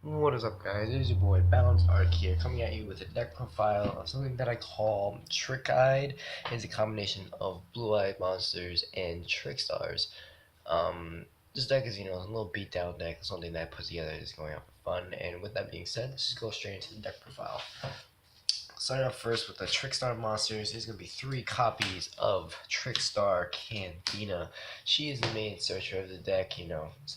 What is up, guys? It is your boy Balanced Arc here, coming at you with a deck profile of something that I call Trick-Eyed. It's a combination of blue-eyed monsters and trickstars. This deck is, a little beat-down deck. Something that I put together is going out for fun. And with that being said, let's just go straight into the deck profile. Starting off first with the Trickstar monsters, there's going to be 3 copies of Trickstar Cantina. She is the main searcher of the deck.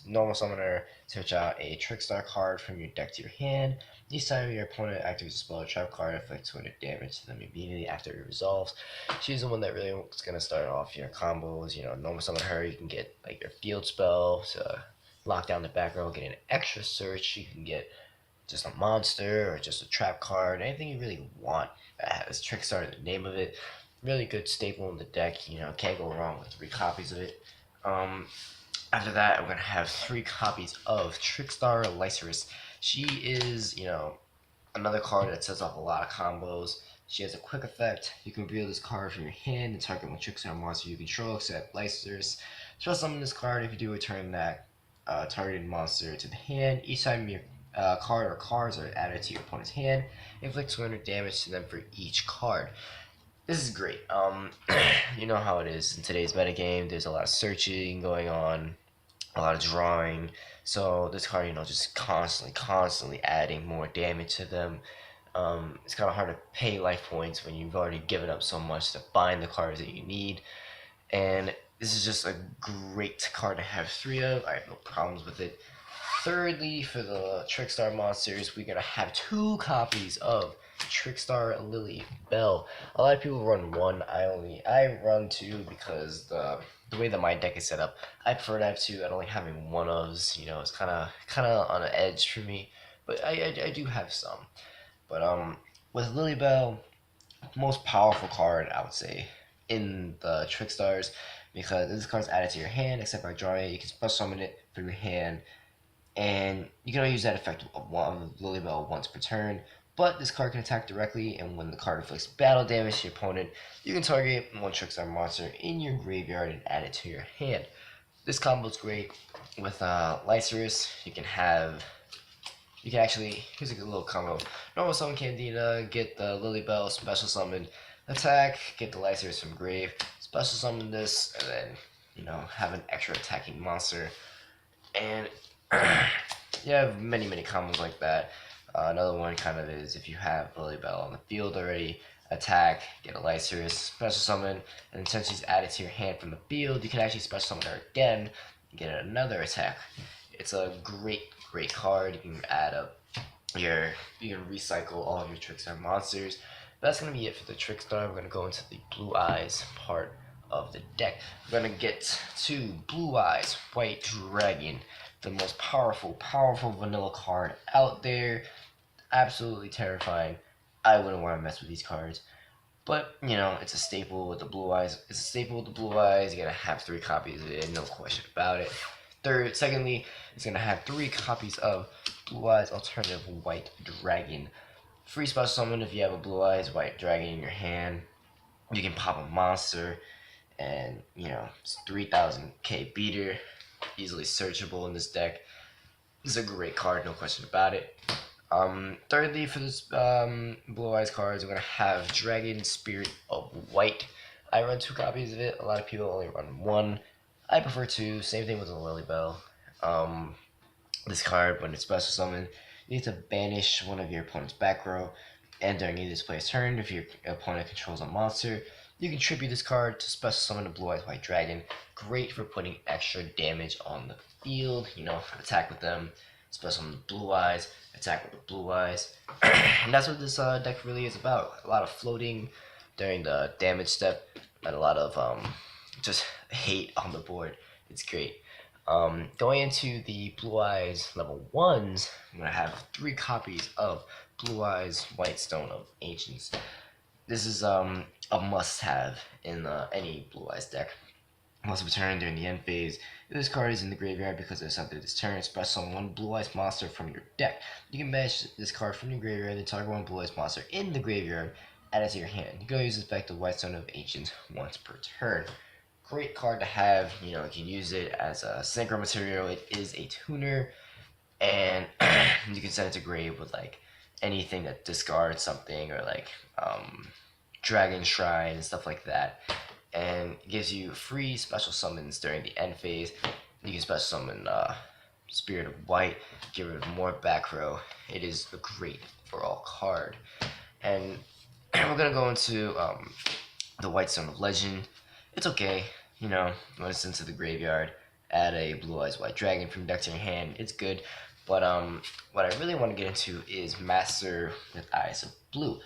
Normal summoner, search out a Trickstar card from your deck to your hand. Each time your opponent activates a spell or trap card, inflicts 200 damage to them immediately after it resolves. She's the one that really is going to start off your combos. Normal summon her, you can get like your field spell to lock down the back row, get an extra search. You can get just a monster or just a trap card, anything you really want that has Trickstar in the name of it. Really good staple in the deck, can't go wrong with 3 copies of it. After that, I'm going to have 3 copies of Trickstar Lycerus. She is, another card that sets off a lot of combos. She has a quick effect. You can reveal this card from your hand and target one Trickstar monster you control, except Lycerus. Special summon this card. If you do, return that targeted monster to the hand. Each time your card or cards are added to your opponent's hand, inflict 200 damage to them for each card. This is great. You know how it is in today's metagame. There's a lot of searching going on, a lot of drawing. So this card, just constantly adding more damage to them. It's kind of hard to pay life points when you've already given up so much to find the cards that you need. And this is just a great card to have 3 of. I have no problems with it. Thirdly, for the Trickstar monsters, we're going to have 2 copies of Trickstar Lily Bell. A lot of people run 1. I run 2 because the way that my deck is set up, I prefer to have 2. I don't like having one ofs. It's kind of on an edge for me, but I do have some. But with Lily Bell, most powerful card I would say in the Trickstars, because this card's added to your hand. Except by drawing it, you can special summon it from your hand, and you can only use that effect of Lily Bell once per turn. But this card can attack directly, and when the card inflicts battle damage to your opponent, you can target one Trickstar monster in your graveyard and add it to your hand. This combo is great with Lycerus. You can actually, here's a good little combo. Normal summon Candida, get the Lily Bell, special summon, attack, get the Lycerus from grave, special summon this, and then, have an extra attacking monster. And you have many combos like that. Another one kind of is if you have Lily Bell on the field already, attack, get a Lycerus, special summon, and since she's added to your hand from the field, you can actually special summon her again and get another attack. It's a great card. You can add up you can recycle all of your Trickstar monsters. That's gonna be it for the Trickstar. We're gonna go into the Blue Eyes part of the deck. We're gonna get to Blue Eyes White Dragon, the most powerful vanilla card out there. Absolutely terrifying. I wouldn't want to mess with these cards. But, it's a staple with the Blue Eyes. It's a staple with the Blue Eyes. You gotta have 3 copies of it, no question about it. Secondly, it's gonna have 3 copies of Blue Eyes Alternative White Dragon. Free special summon if you have a Blue Eyes White Dragon in your hand. You can pop a monster, and it's 3000k beater, easily searchable in this deck. This is a great card, no question about it. Thirdly, for this Blue Eyes cards, we're gonna have Dragon Spirit of White. I run 2 copies of it. A lot of people only run 1. I prefer 2. Same thing with the Lily Bell. This card, when it's special summoned, you need to banish one of your opponent's back row, and during either player's turn, if your opponent controls a monster, you can tribute this card to special summon a Blue Eyes White Dragon. Great for putting extra damage on the field. Attack with them, special summon Blue Eyes, attack with the Blue Eyes. And that's what this deck really is about. A lot of floating during the damage step, and a lot of just hate on the board. It's great. Going into the Blue Eyes level 1s, I'm going to have 3 copies of Blue Eyes White Stone of Ancients. This is a must-have in any Blue Eyes deck. Once return during the end phase, if this card is in the graveyard because it's after this turn, special summon 1 Blue Eyes monster from your deck. You can banish this card from your graveyard and target 1 Blue Eyes monster in the graveyard, add it to your hand. You can use this effect of White Stone of Ancients once per turn. Great card to have. You can use it as a synchro material. It is a tuner, and you can send it to grave with like anything that discards something, or like dragon shrine and stuff like that, and it gives you free special summons during the end phase. You can special summon Spirit of White, get rid of more back row. It is a great for all card. And we're gonna go into the White Stone of Legend. It's okay, you know, when it's into the graveyard, add a Blue Eyes White Dragon from deck to your hand. It's good, but what I really want to get into is Master with Eyes of Blue.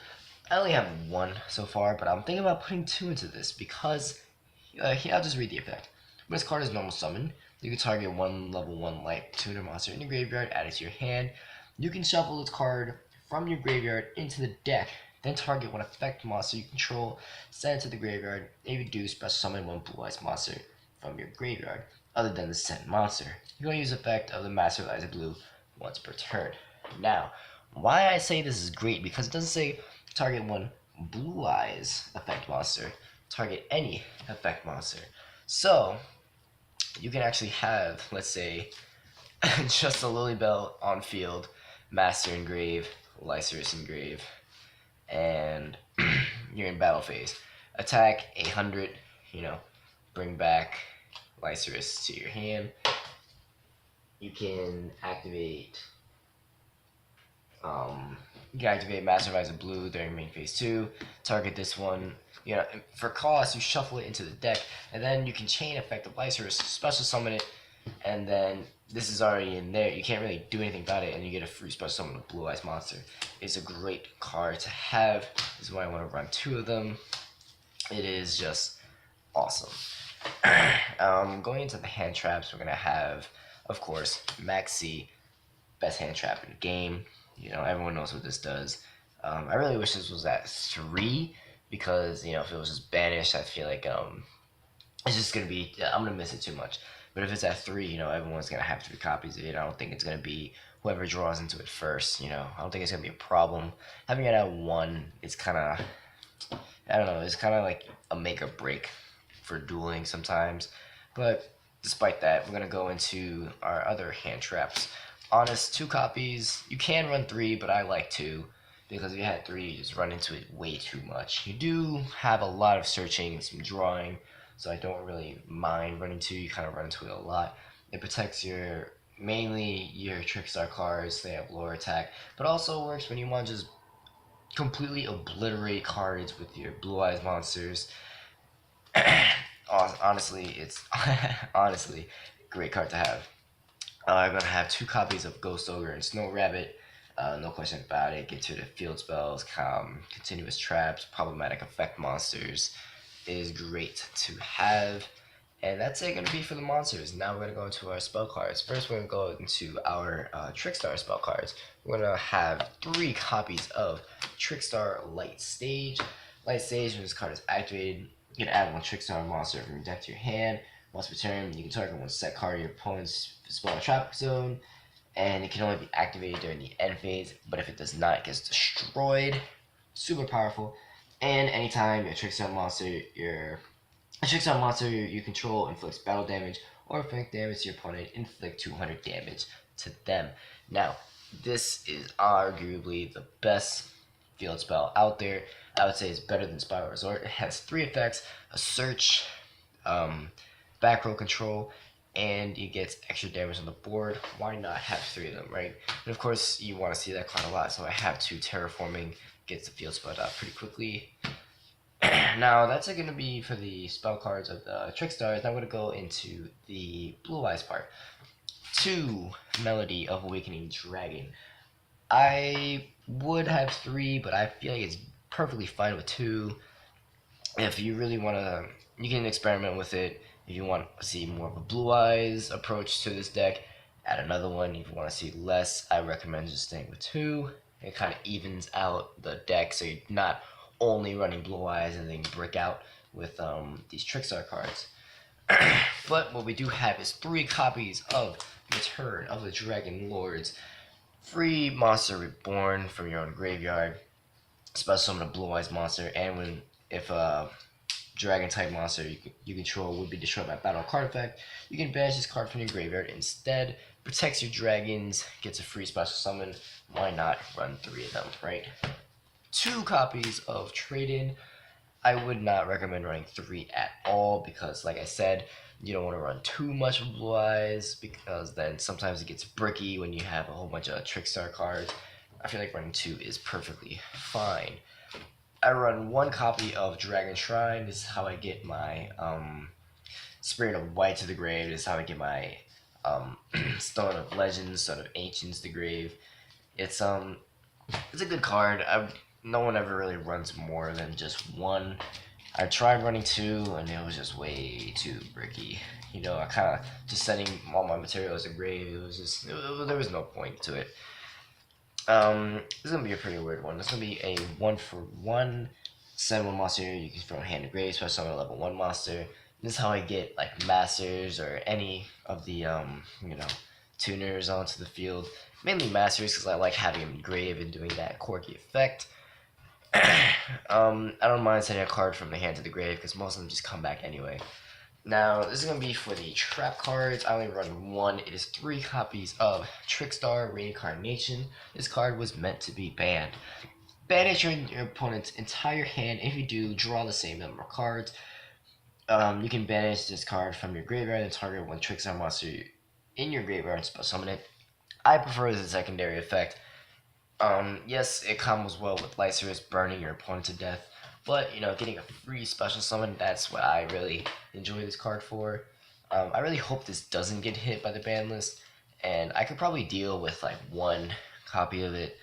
I only have one so far, but I'm thinking about putting two into this because here, I'll just read the effect. When this card is normal summon, you can target one level 1 light tuner monster in your graveyard, add it to your hand. You can shuffle this card from your graveyard into the deck, then target one effect monster you control, send it to the graveyard. If you do, special summon one Blue Eyes monster from your graveyard, other than the sent monster. You're going to use the effect of the Master of Eyes of Blue once per turn. Now, why I say this is great, because it doesn't say target one Blue Eyes effect monster, target any effect monster. So, you can actually have, let's say, just a Lilybell on field, Master in grave, Lycerus in grave, and you're in battle phase. Attack 800, you know, bring back Lycerus to your hand. You can activate Master of Eyes of Blue during main phase 2. Target this one. You know, for cost, you shuffle it into the deck, and then you can chain effect of Lycerus, special summon it, and then this is already in there. You can't really do anything about it, and you get a free special summon of Blue Eyes monster. It's a great card to have. This is why I want to run two of them. It is just awesome. Going into the hand traps, we're gonna have, of course, Maxi, best hand trap in the game. You know, everyone knows what this does. I really wish this was at 3, because, you know, if it was just banished, I feel like it's just gonna be, I'm gonna miss it too much. But if it's at 3, you know, everyone's gonna have 3 copies of it. I don't think it's gonna be whoever draws into it first. You know, I don't think it's gonna be a problem. Having it at 1, it's kind of, I don't know, it's kind of like a make or break for dueling sometimes. But despite that, we're gonna go into our other hand traps. Honest, 2 copies. You can run 3, but I like 2, because if you had 3, you just run into it way too much. You do have a lot of searching and some drawing, so I don't really mind running 2. You kind of run into it a lot. It protects mainly your Trickstar cards. They have lower attack, but also works when you want to just completely obliterate cards with your Blue Eyes monsters. Honestly, it's honestly a great card to have. I'm gonna have 2 copies of Ghost Ogre and Snow Rabbit. No question about it. Get to the field spells, continuous traps, problematic effect monsters is great to have. And that's it gonna be for the monsters. Now we're gonna go into our spell cards. First, we're gonna go into our Trickstar spell cards. We're gonna have 3 copies of Trickstar Light Stage. Light Stage, when this card is activated, you can add 1 Trickstar monster from your deck to your hand. Once per turn, you can target 1 set card of your opponent's spell or trap zone, and it can only be activated during the end phase, but if it does not, it gets destroyed. Super powerful. And anytime a Trickstar monster you control inflicts battle damage or inflict damage to your opponent, inflict 200 damage to them. Now, this is arguably the best field spell out there. I would say it's better than Spiral Resort. It has 3 effects: a search, back row control, and it gets extra damage on the board. Why not have 3 of them, right? And of course, you want to see that card a lot, so I have 2 Terraforming, gets the field spelled out pretty quickly. Now, that's going to be for the spell cards of the Trickstars. Now I'm going to go into the Blue Eyes part. 2 Melody of Awakening Dragon. I would have 3, but I feel like it's perfectly fine with 2. If you really want to, you can experiment with it. If you want to see more of a Blue Eyes approach to this deck, add another one. If you want to see less, I recommend just staying with 2. It kind of evens out the deck, so you're not only running Blue Eyes and then brick out with these Trickstar cards. But what we do have is 3 copies of Return of the Dragon Lords. Free monster reborn from your own graveyard. Special summon a Blue Eyes monster, and if a dragon type monster you control would be destroyed by battle card effect, you can banish this card from your graveyard instead. protects your dragons, gets a free special summon. Why not run 3 of them, right? 2 copies of Trade-In. I would not recommend running 3 at all because, like I said, you don't want to run too much of Blue Eyes because then sometimes it gets bricky when you have a whole bunch of Trickstar cards. I feel like running 2 is perfectly fine. I run 1 copy of Dragon Shrine. This is how I get my Spirit of White to the grave. This is how I get my Stone of Legends, Stone of Ancients to grave. It's a good card. No one ever really runs more than just 1. I tried running 2 and it was just way too bricky. You know, I kind of just setting all my materials to grave. It was just there was no point to it. This is gonna be a pretty weird one. This is gonna be a 1-for-1. Send 1 monster. You can throw hand to grave, special summon a level 1 monster. This is how I get like masters or any of the tuners onto the field. Mainly masters because I like having them grave and doing that quirky effect. I don't mind sending a card from the hand to the grave because most of them just come back anyway. Now, this is going to be for the trap cards. I only run 1. It is 3 copies of Trickstar Reincarnation. This card was meant to be banned. Banish your opponent's entire hand. If you do, draw the same number of cards. You can banish this card from your graveyard and target 1 Trickstar monster in your graveyard and special summon it. I prefer the secondary effect. Yes, it combos well with Lycerus burning your opponent to death, but you know, getting a free special summon, that's what I really enjoy this card for. I really hope this doesn't get hit by the ban list, and I could probably deal with like 1 copy of it.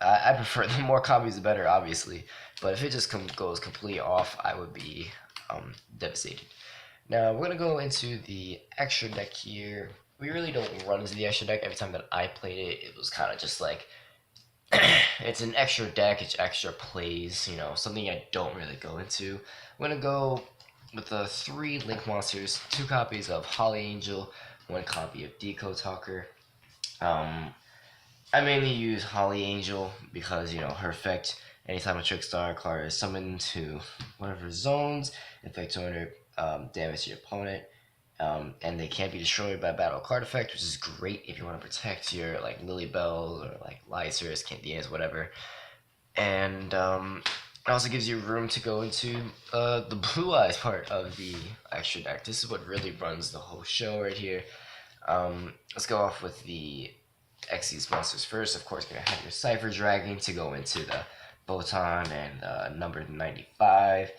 I prefer the more copies the better, obviously, but if it just goes completely off, I would be devastated. Now we're gonna go into the extra deck here. We really don't run into the extra deck. Every time that I played it, it was kind of just like it's an extra deck, it's extra plays, you know, something I don't really go into. I'm gonna go with the 3 Link monsters, 2 copies of Holly Angel, 1 copy of Decode Talker. I mainly use Holly Angel because, you know, her effect, anytime a Trickstar card is summoned to one of her zones, inflict 200 damage to your opponent. And they can't be destroyed by battle card effect, which is great if you want to protect your like Lily Bell or like Lycerus, Candias, whatever. And it also gives you room to go into the Blue Eyes part of the extra deck. This is what really runs the whole show right here. Let's go off with the Xyz monsters first. Of course, you're gonna have your Cypher Dragon to go into the Photon and number 95.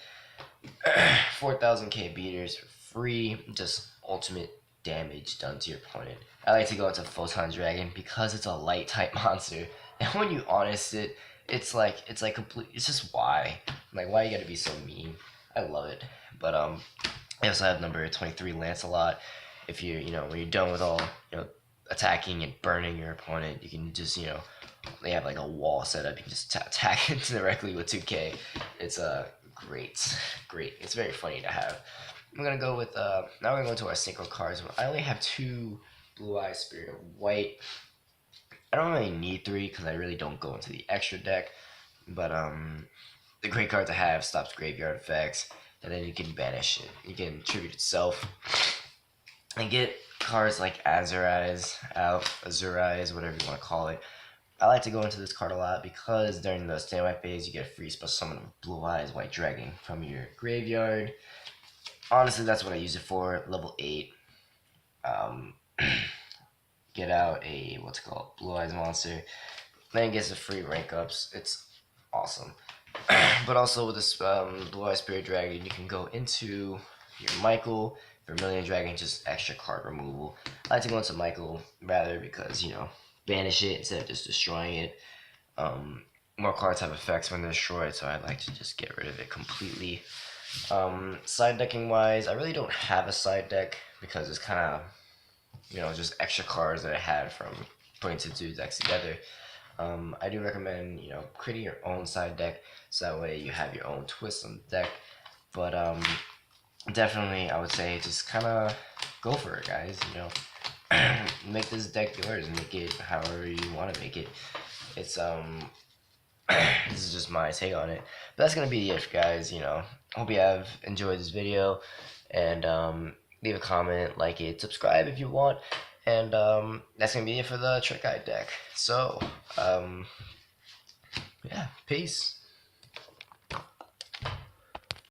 4,000k beaters for free, just ultimate damage done to your opponent. I like to go into Photon Dragon because it's a light type monster, and when you honest it, it's like complete. It's just why, like why you gotta be so mean. I love it, but I also have number 23 Lancelot. If you're when you're done with all attacking and burning your opponent, you can just they have like a wall set up. You can just attack it directly with 2k. It's great. It's very funny to have. I'm gonna go with now we're gonna go to our synchro cards. I only have 2 Blue Eyes Spirit of White. I don't really need 3 because I really don't go into the extra deck. But the great card to have stops graveyard effects, and then you can banish it. You can tribute itself and get cards like Azurize out, Azurize, whatever you want to call it. I like to go into this card a lot because during the standby phase you get a free special summon of Blue Eyes White Dragon from your graveyard. Honestly, that's what I use it for. Level 8. Get out a Blue Eyes monster. Then it gets the free rank ups. It's awesome. But also with this Blue Eyes Spirit Dragon, you can go into your Michael. Vermilion Dragon, just extra card removal. I like to go into Michael rather because banish it instead of just destroying it. More cards have effects when they're destroyed, so I like to just get rid of it completely. Side decking wise, I really don't have a side deck because it's kind of just extra cards that I had from putting two decks together. I do recommend creating your own side deck so that way you have your own twist on the deck. But definitely I would say just kind of go for it, guys. Make this deck yours, make it however you want to make it. It's this is just my take on it, but that's gonna be it, guys. Hope you have enjoyed this video, and leave a comment, like it, subscribe if you want, And that's gonna be it for the Trick Eye deck. So, yeah, peace.